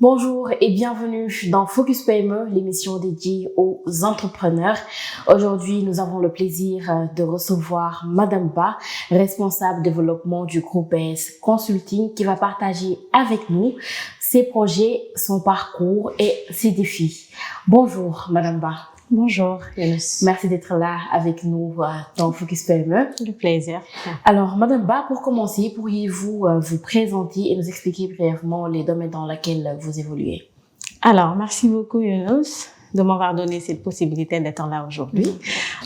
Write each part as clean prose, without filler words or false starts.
Bonjour et bienvenue dans Focus PME, l'émission dédiée aux entrepreneurs. Aujourd'hui, nous avons le plaisir de recevoir Madame Ba, responsable développement du groupe BS Consulting, qui va partager avec nous ses projets, son parcours et ses défis. Bonjour Madame Ba. Bonjour, Yunus. Merci d'être là avec nous dans Focus PME. Le plaisir. Alors, Madame Ba, pour commencer, pourriez-vous vous présenter et nous expliquer brièvement les domaines dans lesquels vous évoluez? Alors, merci beaucoup, Yunus, de m'avoir donné cette possibilité d'être là aujourd'hui.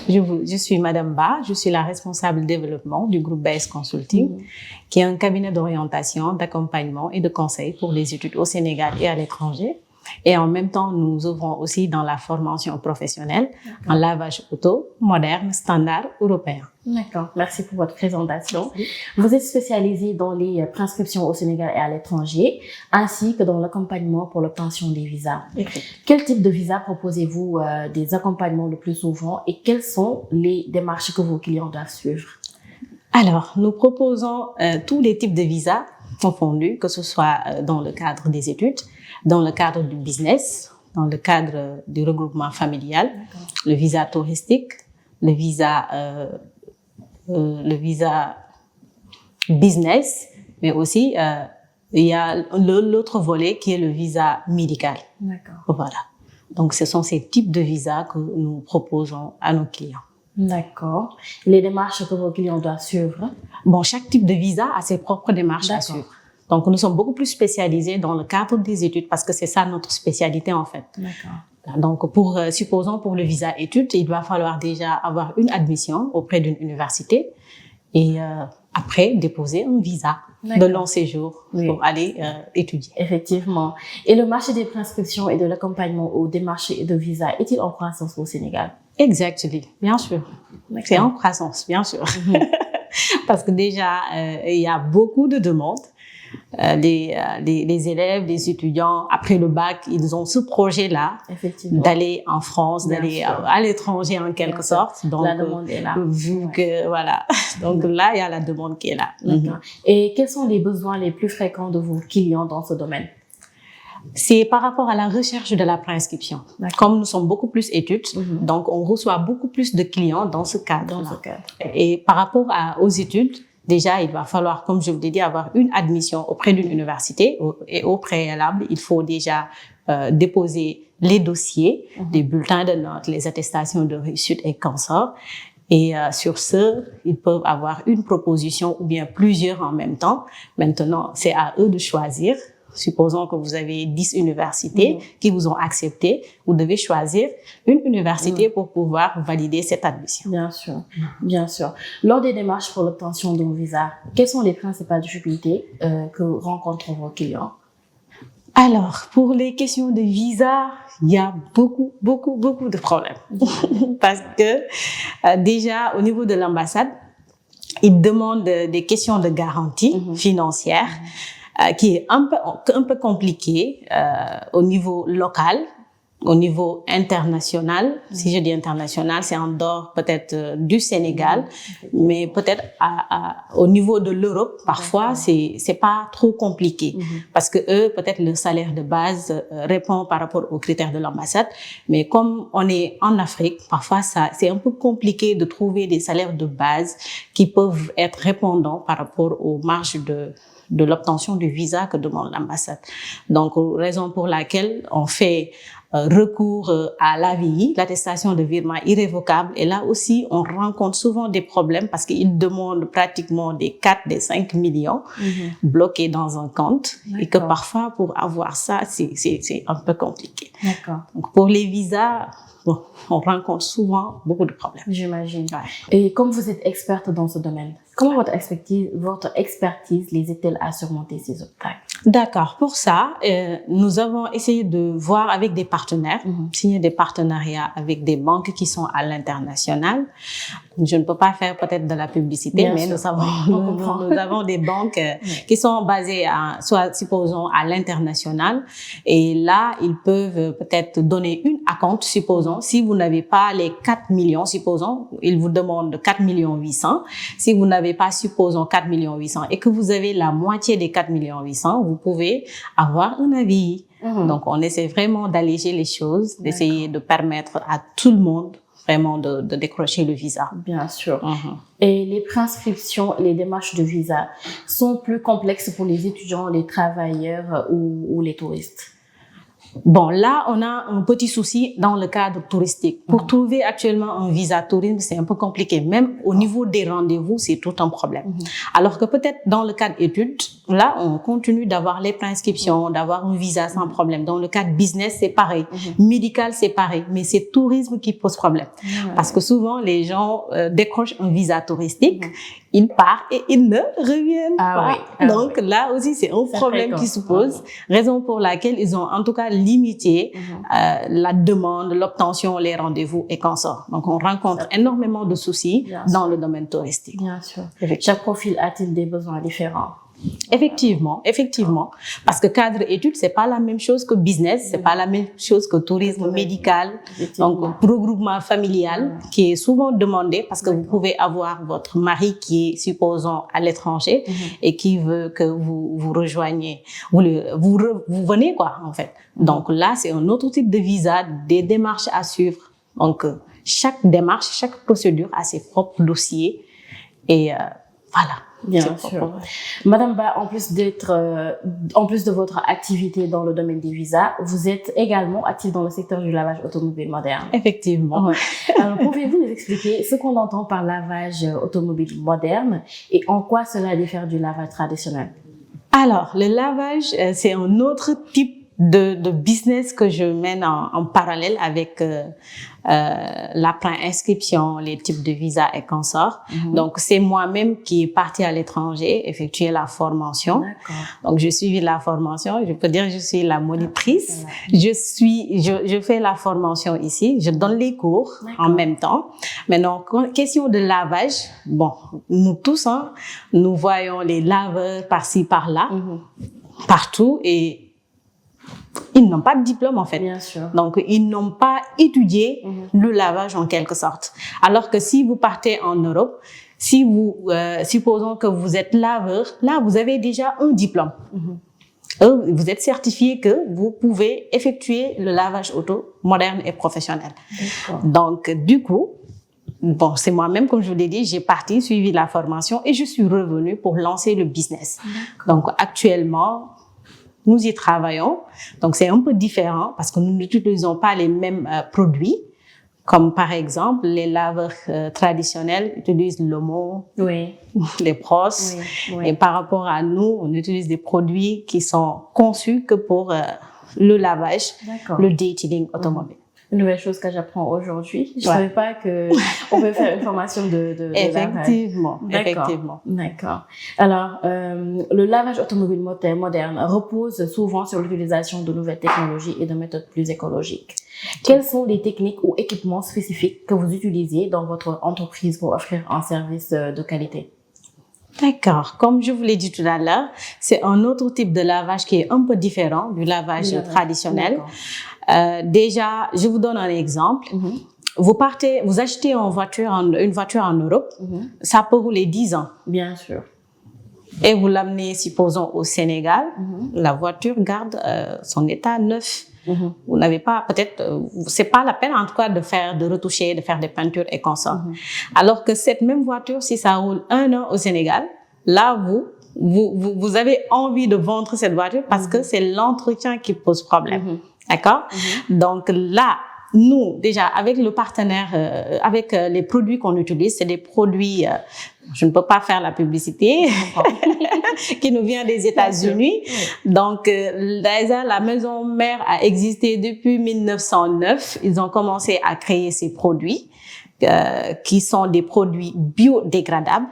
Je suis Madame Ba, je suis la responsable développement du groupe BS Consulting, qui est un cabinet d'orientation, d'accompagnement et de conseil pour les études au Sénégal et à l'étranger. Et en même temps, nous ouvrons aussi dans la formation professionnelle en lavage auto, moderne, standard, européen. D'accord. Merci pour votre présentation. Vous êtes spécialisée dans les prescriptions au Sénégal et à l'étranger, ainsi que dans l'accompagnement pour l'obtention des visas. Quel type de visa proposez-vous des accompagnements le plus souvent et quelles sont les démarches que vos clients doivent suivre? Alors, nous proposons tous les types de visas confondus, que ce soit dans le cadre des études, dans le cadre du business, dans le cadre du regroupement familial, le visa touristique, le visa business, mais aussi il y a l'autre volet qui est le visa médical. D'accord. Voilà. Donc, ce sont ces types de visas que nous proposons à nos clients. D'accord. Les démarches que vos clients doivent suivre? Bon, chaque type de visa a ses propres démarches à suivre. Donc, nous sommes beaucoup plus spécialisés dans le cadre des études parce que c'est ça notre spécialité en fait. D'accord. Donc, supposons pour le visa études, il va falloir déjà avoir une admission auprès d'une université et après déposer un visa de long séjour pour aller étudier. Effectivement. Et le marché des prescriptions et de l'accompagnement aux démarches de visa est-il en croissance au Sénégal? Exactement, bien sûr. C'est en croissance, bien sûr. Parce que déjà, il y a beaucoup de demandes. Les élèves, les étudiants, après le bac, ils ont ce projet-là d'aller en France, d'aller à l'étranger en quelque sorte. Donc, la demande est là. Vu que, voilà. Donc là, il y a la demande qui est là. Et quels sont les besoins les plus fréquents de vos clients dans ce domaine? C'est par rapport à la recherche de la prescription. Comme nous sommes beaucoup plus études, donc on reçoit beaucoup plus de clients dans ce cadre. Et par rapport aux études, déjà, il va falloir, comme je vous l'ai dit, avoir une admission auprès d'une université et au préalable, il faut déjà déposer les dossiers, les bulletins de notes, les attestations de réussite et consorts. Et sur ce, ils peuvent avoir une proposition ou bien plusieurs en même temps. Maintenant, c'est à eux de choisir. Supposons que vous avez 10 universités qui vous ont accepté. Vous devez choisir une université pour pouvoir valider cette admission. Bien sûr, bien sûr. Lors des démarches pour l'obtention d'un visa, quelles sont les principales difficultés que rencontrent vos clients? Alors, pour les questions de visa, il y a beaucoup de problèmes. Parce que déjà, au niveau de l'ambassade, ils demandent des questions de garantie financière. Qui est un peu compliqué au niveau local, au niveau international. Si je dis international, c'est en dehors peut-être du Sénégal, mais peut-être au niveau de l'Europe, parfois c'est pas trop compliqué parce que eux, peut-être le salaire de base répond par rapport aux critères de l'ambassade, mais comme on est en Afrique, parfois c'est un peu compliqué de trouver des salaires de base qui peuvent être répondants par rapport aux marges de l'obtention du visa que demande l'ambassade. Donc, raison pour laquelle on fait recours à l'AVI, l'attestation de virement irrévocable. Et là aussi, on rencontre souvent des problèmes parce qu'ils demandent pratiquement des 4, des 5 millions bloqués dans un compte. Et que parfois, pour avoir ça, c'est un peu compliqué. Donc, pour les visas, bon, on rencontre souvent beaucoup de problèmes. J'imagine. Et comme vous êtes experte dans ce domaine, comment votre expertise les aide-t-elle à surmonter ces obstacles? D'accord. Pour ça, nous avons essayé de voir avec des partenaires, signer des partenariats avec des banques qui sont à l'international. Je ne peux pas faire peut-être de la publicité, mais nous avons des banques qui sont basées soit supposons à l'international. Et là, ils peuvent peut-être donner une acompte, supposons. Si vous n'avez pas les 4 millions, supposons, ils vous demandent 4 millions 800. Si vous n'avez pas, supposons, 4 millions 800 et que vous avez la moitié des 4 millions 800, vous pouvez avoir un avis. Donc, on essaie vraiment d'alléger les choses, d'essayer de permettre à tout le monde vraiment de décrocher le visa. Bien sûr. Et les préinscriptions et les démarches de visa sont plus complexes pour les étudiants, les travailleurs ou les touristes? Bon, là, on a un petit souci dans le cadre touristique. Pour trouver actuellement un visa tourisme, c'est un peu compliqué. Même au niveau des rendez-vous, c'est tout un problème. Alors que peut-être dans le cadre études, là, on continue d'avoir les préinscriptions, d'avoir un visa sans problème. Dans le cadre business, c'est pareil. Médical, c'est pareil. Mais c'est tourisme qui pose problème. Parce que souvent, les gens décrochent un visa touristique, ils partent et ils ne reviennent pas. Donc là aussi, c'est un problème qui se pose. Raison pour laquelle ils ont en tout cas limité la demande, l'obtention, les rendez-vous et consorts. Donc on rencontre énormément de soucis dans le domaine touristique. Bien sûr. Chaque profil a-t-il des besoins différents? Effectivement. Parce que cadre études, c'est pas la même chose que business, c'est pas la même chose que tourisme médical, donc regroupement familial qui est souvent demandé parce que vous pouvez avoir votre mari qui est, supposons, à l'étranger et qui veut que vous rejoigniez, vous venez quoi, en fait. Donc là, c'est un autre type de visa, des démarches à suivre. Donc, chaque démarche, chaque procédure a ses propres dossiers et voilà. Bien sûr. Madame Ba, en plus de votre activité dans le domaine des visas, vous êtes également active dans le secteur du lavage automobile moderne. Effectivement. Alors, pouvez-vous nous expliquer ce qu'on entend par lavage automobile moderne et en quoi cela diffère du lavage traditionnel? Alors, le lavage, c'est un autre type de business que je mène en parallèle avec la préinscription, les types de visas et consorts. Donc, c'est moi-même qui est partie à l'étranger effectuer la formation. Donc, je suivi la formation. Je peux dire que je suis la monitrice. Je fais la formation ici. Je donne les cours en même temps. Maintenant, question de lavage. Bon, nous tous, nous voyons les laveurs par-ci, par-là, partout et ils n'ont pas de diplôme en fait. Bien sûr. Donc ils n'ont pas étudié le lavage en quelque sorte. Alors que si vous partez en Europe, si vous supposons que vous êtes laveur, là vous avez déjà un diplôme. Vous êtes certifié que vous pouvez effectuer le lavage auto moderne et professionnel. Donc du coup, bon, c'est moi-même, comme je vous l'ai dit, j'ai parti, suivi la formation et je suis revenue pour lancer le business. Donc actuellement, nous y travaillons. Donc, c'est un peu différent parce que nous n'utilisons pas les mêmes produits. Comme par exemple, les laveurs traditionnels utilisent l'omo, les brosses. Et par rapport à nous, on utilise des produits qui sont conçus que pour le lavage, le detailing automobile. Une nouvelle chose que j'apprends aujourd'hui. Je savais pas que on peut faire une formation de effectivement, lavage. Effectivement. D'accord. Alors, le lavage automobile moderne repose souvent sur l'utilisation de nouvelles technologies et de méthodes plus écologiques. Quelles sont les techniques ou équipements spécifiques que vous utilisez dans votre entreprise pour offrir un service de qualité? D'accord. Comme je vous l'ai dit tout à l'heure, c'est un autre type de lavage qui est un peu différent du lavage traditionnel. Déjà, je vous donne un exemple. Vous achetez une voiture en Europe, ça peut rouler 10 ans. Bien sûr. Et vous l'amenez, supposons, au Sénégal, la voiture garde son état neuf. Vous n'avez pas, peut-être, c'est pas la peine en tout cas de retoucher, de faire des peintures et consorts. Alors que cette même voiture, si ça roule 1 an au Sénégal, là, vous avez envie de vendre cette voiture parce que c'est l'entretien qui pose problème. D'accord? Donc là, nous, déjà, avec le partenaire, avec les produits qu'on utilise, c'est des produits, je ne peux pas faire la publicité, qui nous vient des États-Unis. Donc, la maison mère a existé depuis 1909. Ils ont commencé à créer ces produits, qui sont des produits biodégradables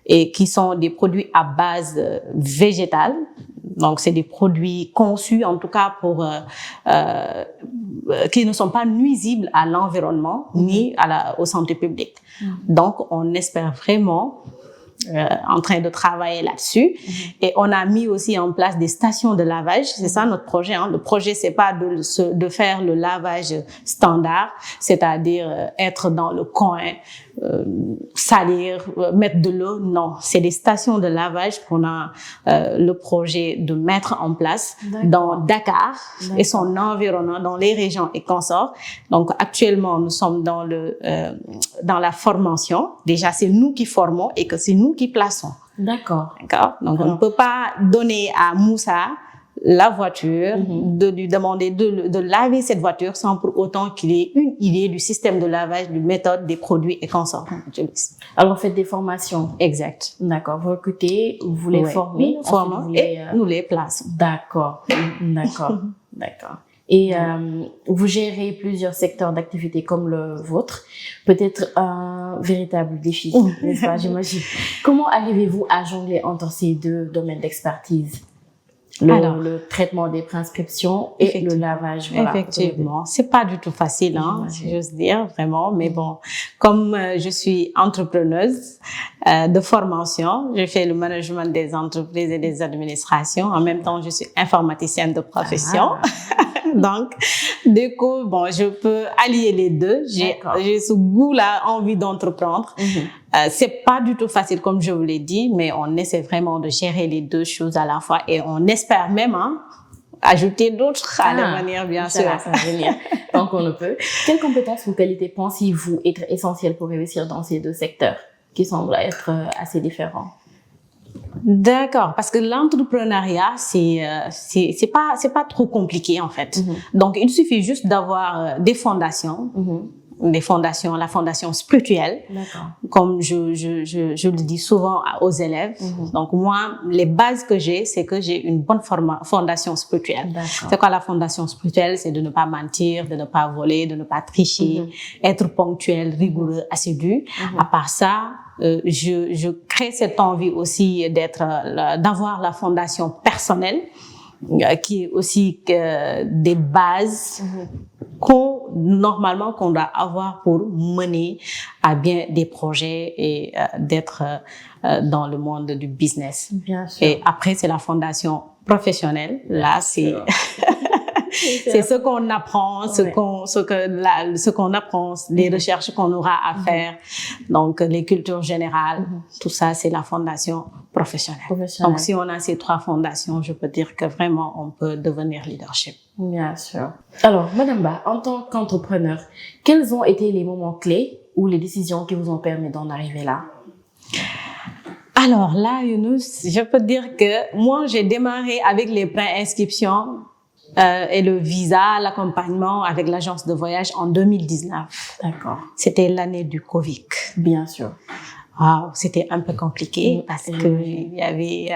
et qui sont des produits à base végétale. Donc, c'est des produits conçus, en tout cas, pour qui ne sont pas nuisibles à l'environnement ni à aux santé publique. Donc, on espère vraiment en train de travailler là-dessus. Et on a mis aussi en place des stations de lavage. C'est ça notre projet. Hein. Le projet, c'est pas de faire le lavage standard, c'est-à-dire être dans le coin, salir, mettre de l'eau. Non, c'est des stations de lavage qu'on a le projet de mettre en place dans Dakar et son environnement, dans les régions et consorts. Donc actuellement, nous sommes dans la formation. Déjà, c'est nous qui formons et que c'est nous qui plaçons. D'accord. D'accord. Donc on ne peut pas donner à Moussa la voiture, de lui demander de laver cette voiture sans pour autant qu'il ait une idée du système de lavage, du méthode, des produits et consorts. Alors, vous faites des formations. Exact. D'accord. Vous recrutez, vous les formez. Nous formons et nous les plaçons. D'accord. D'accord. D'accord. Et vous gérez plusieurs secteurs d'activité comme le vôtre. Peut-être un véritable défi, n'est-ce pas, j'imagine. Comment arrivez-vous à jongler entre ces deux domaines d'expertise? Le traitement des prescriptions et le lavage. Voilà, effectivement, c'est pas du tout facile, hein, si j'ose dire, vraiment. Mais bon, comme je suis entrepreneuse de formation, je fais le management des entreprises et des administrations. En même temps, je suis informaticienne de profession. Donc, du coup, bon, je peux allier les deux. J'ai ce goût-là, envie d'entreprendre. C'est pas du tout facile, comme je vous l'ai dit, mais on essaie vraiment de gérer les deux choses à la fois et on espère même ajouter d'autres à la manière, bien sûr. Ça va venir, tant qu'on le peut. Quelles compétences ou qualités pensez-vous être essentielles pour réussir dans ces deux secteurs qui semblent être assez différents? D'accord, parce que l'entrepreneuriat, c'est pas trop compliqué, en fait. Donc, il suffit juste d'avoir des fondations, la fondation spirituelle, comme je le dis souvent aux élèves. Donc moi, les bases que j'ai, c'est que j'ai une bonne fondation spirituelle. C'est quoi la fondation spirituelle? C'est de ne pas mentir, de ne pas voler, de ne pas tricher, être ponctuel, rigoureux, assidu. À part ça, je crée cette envie aussi d'avoir la fondation personnelle, qui est aussi des bases qu'on doit avoir pour mener à bien des projets et d'être dans le monde du business. Bien sûr. Et après, c'est la fondation professionnelle. Là, c'est c'est ce qu'on apprend, ce qu'on apprend, les recherches qu'on aura à faire, donc les cultures générales, tout ça, c'est la fondation professionnelle. Donc, si on a ces trois fondations, je peux dire que vraiment, on peut devenir leadership. Bien sûr. Alors, Madame Ba, en tant qu'entrepreneur, quels ont été les moments clés ou les décisions qui vous ont permis d'en arriver là? Alors là, Younous, je peux dire que moi, j'ai démarré avec les préinscriptions et le visa, l'accompagnement avec l'agence de voyage en 2019. D'accord. C'était l'année du Covid. Bien sûr. Wow, c'était un peu compliqué parce que il y avait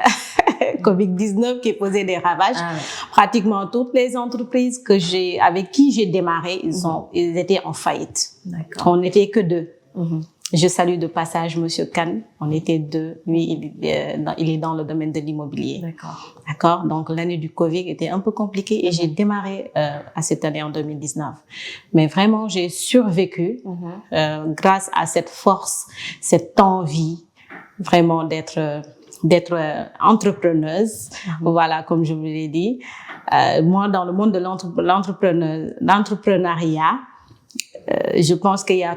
Covid-19 qui posait des ravages. Pratiquement toutes les entreprises avec qui j'ai démarré, ils étaient en faillite. D'accord. On n'était que deux. Je salue de passage Monsieur Khan. On était deux. Lui, il est dans le domaine de l'immobilier. D'accord. Donc, l'année du Covid était un peu compliquée et j'ai démarré à cette année en 2019. Mais vraiment, j'ai survécu grâce à cette force, cette envie vraiment d'être entrepreneuse. Voilà, comme je vous l'ai dit. Moi, dans le monde de l'entrepreneuriat, je pense qu'il y a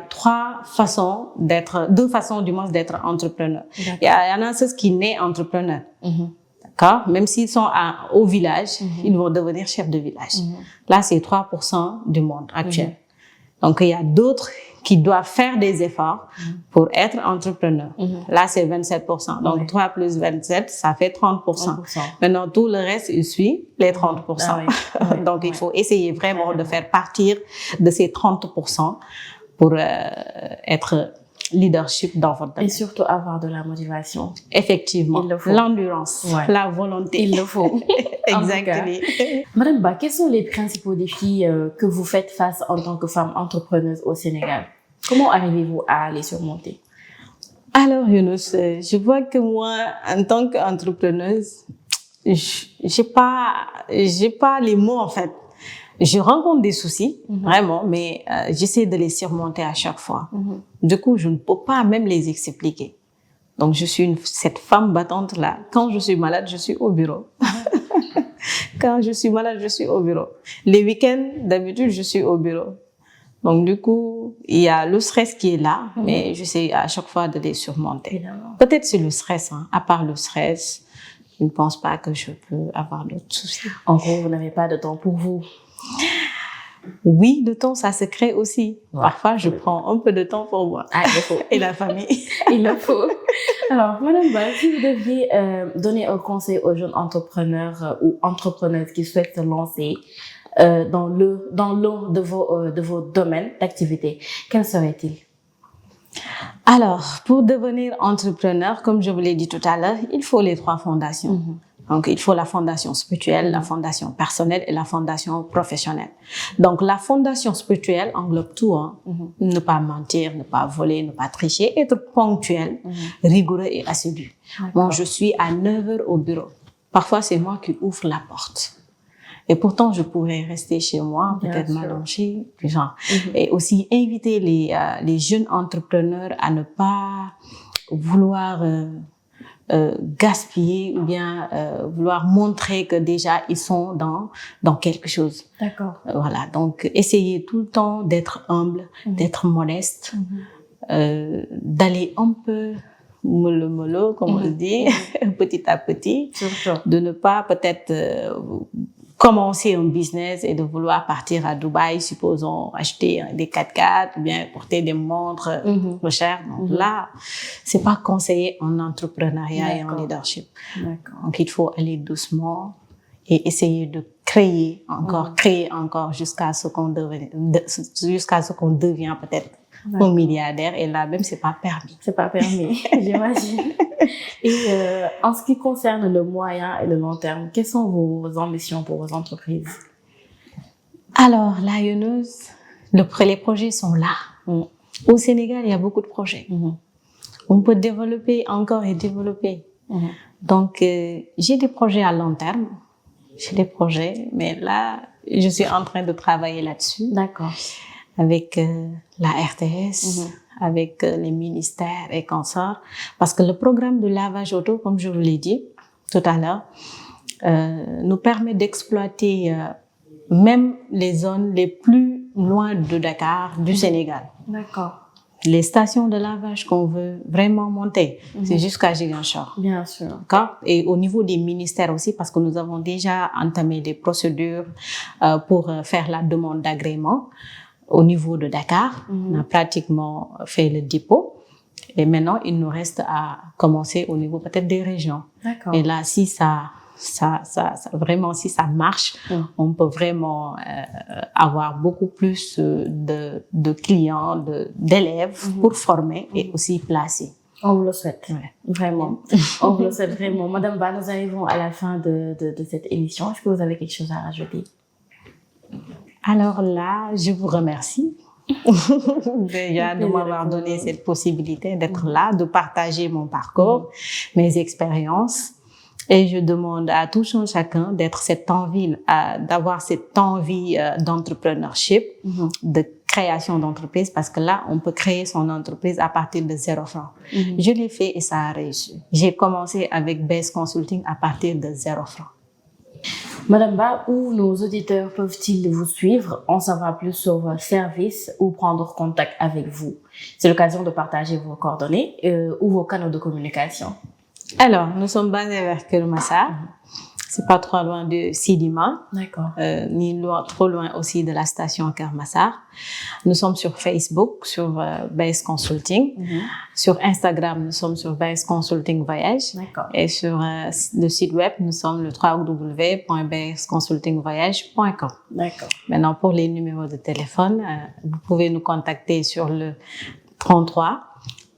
deux façons du moins d'être entrepreneur. Il y en a ceux qui naissent entrepreneurs. D'accord? Même s'ils sont au village, ils vont devenir chefs de village. Là, c'est 3% du monde actuel. Donc, il y a d'autres qui doivent faire des efforts pour être entrepreneurs. Là, c'est 27%. Donc, 3 plus 27, ça fait 30%. Maintenant, tout le reste, il suit les 30%. Donc, il faut essayer vraiment de faire partir de ces 30% pour être leadership dans votre domaine. Et surtout avoir de la motivation. Effectivement. Il le faut. L'endurance, la volonté. Il le faut. Exactement. Madame Ba, quels sont les principaux défis que vous faites face en tant que femme entrepreneuse au Sénégal? Comment arrivez-vous à les surmonter? Alors, Younous, je vois que moi, en tant qu'entrepreneuse, j'ai pas les mots, en fait. Je rencontre des soucis, vraiment, mais j'essaie de les surmonter à chaque fois. Du coup, je ne peux pas même les expliquer. Donc, je suis cette femme battante-là. Quand je suis malade, je suis au bureau. Quand je suis malade, je suis au bureau. Les week-ends, d'habitude, je suis au bureau. Donc, du coup, il y a le stress qui est là, mais j'essaie à chaque fois de les surmonter. Évidemment. Peut-être c'est le stress, hein. À part le stress, je ne pense pas que je peux avoir d'autres soucis. En gros, vous n'avez pas de temps pour vous. Oui, le temps, ça se crée aussi. Ouais. Parfois, je prends un peu de temps pour moi. Ah, il le faut. Et la famille. Il le faut. Alors, Madame Ba, si vous deviez donner un conseil aux jeunes entrepreneurs ou entrepreneuses qui souhaitent se lancer dans l'un de vos domaines d'activité, quel serait-il? Alors, pour devenir entrepreneur, comme je vous l'ai dit tout à l'heure, il faut les 3 fondations. Donc, il faut la fondation spirituelle, la fondation personnelle et la fondation professionnelle. Donc, la fondation spirituelle englobe tout, hein. Ne pas mentir, ne pas voler, ne pas tricher, être ponctuel, rigoureux et assidu. Bon, je suis à 9 heures au bureau. Parfois, c'est moi qui ouvre la porte. Et pourtant, je pourrais rester chez moi, peut-être m'allonger, du genre. Et aussi inviter les jeunes entrepreneurs à ne pas vouloir gaspiller ou bien vouloir montrer que déjà ils sont dans quelque chose. D'accord. Voilà, donc essayer tout le temps d'être humble, d'être modeste, d'aller un peu mollo, comme on le dit, petit à petit, de ne pas peut-être commencer un business et de vouloir partir à Dubaï, supposons acheter des 4x4 ou bien porter des montres trop chères. Donc là, c'est pas conseillé en entrepreneuriat et en leadership. Donc il faut aller doucement et essayer de créer encore jusqu'à ce qu'on devient peut-être un milliardaire. Et là même, c'est pas permis. C'est pas permis, j'imagine. Et en ce qui concerne le moyen et le long terme, quelles sont vos ambitions pour vos entreprises? Alors, Lionneuse, les projets sont là. Au Sénégal, il y a beaucoup de projets. On peut développer encore et développer. Donc, j'ai des projets à long terme. J'ai des projets, mais là, je suis en train de travailler là-dessus. D'accord. Avec la RTS, avec les ministères et consorts. Parce que le programme de lavage auto, comme je vous l'ai dit tout à l'heure, nous permet d'exploiter même les zones les plus loin de Dakar, du Sénégal. D'accord. Les stations de lavage qu'on veut vraiment monter, c'est jusqu'à Ziguinchor. Bien sûr. D'accord. Et au niveau des ministères aussi, parce que nous avons déjà entamé des procédures pour faire la demande d'agrément. Au niveau de Dakar, on a pratiquement fait le dépôt. Et maintenant, il nous reste à commencer au niveau peut-être des régions. D'accord. Et là, si vraiment, si ça marche, on peut vraiment avoir beaucoup plus de clients, d'élèves pour former et aussi placer. On vous le souhaite, vraiment. On vous le souhaite vraiment. Madame Ba, nous arrivons à la fin de cette émission. Est-ce que vous avez quelque chose à rajouter? Alors là, je vous remercie déjà de m'avoir donné cette possibilité d'être là, de partager mon parcours, mes expériences. Et je demande à tout un chacun d'avoir cette envie d'entrepreneurship, de création d'entreprise, parce que là, on peut créer son entreprise à partir de 0 francs. Je l'ai fait et ça a réussi. J'ai commencé avec Base Consulting à partir de 0 francs. Madame Ba, où nos auditeurs peuvent-ils vous suivre, en savoir plus sur vos services ou prendre contact avec vous? C'est l'occasion de partager vos coordonnées ou vos canaux de communication. Alors, nous sommes basés vers Keur Massar. C'est pas trop loin de Sidima. D'accord. Ni trop loin aussi de la station Keur Massar. Nous sommes sur Facebook, sur Base Consulting. Sur Instagram, nous sommes sur Base Consulting Voyage. D'accord. Et sur le site web, nous sommes le www.baseconsultingvoyage.com. D'accord. Maintenant, pour les numéros de téléphone, vous pouvez nous contacter sur le 33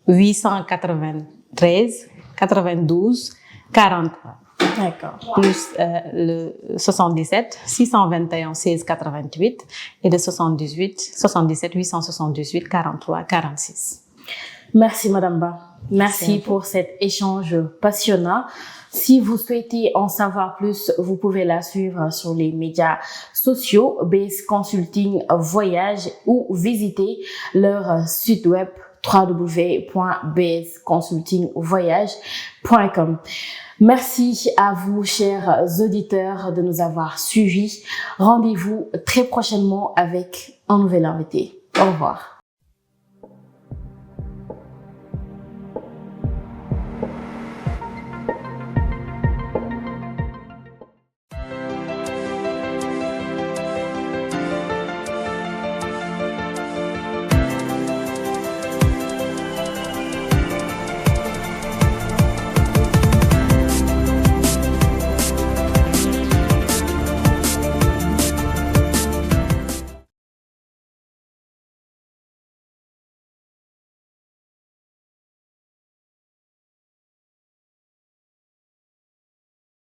893 92 43. D'accord. Plus le 77 621 16 88 et le 77 878 43 46. Merci Madame Ba. Merci pour cet échange passionnant. Si vous souhaitez en savoir plus, vous pouvez la suivre sur les médias sociaux, Base Consulting Voyage, ou visiter leur site web www.bsconsultingvoyage.com. Merci à vous, chers auditeurs, de nous avoir suivis. Rendez-vous très prochainement avec un nouvel invité. Au revoir.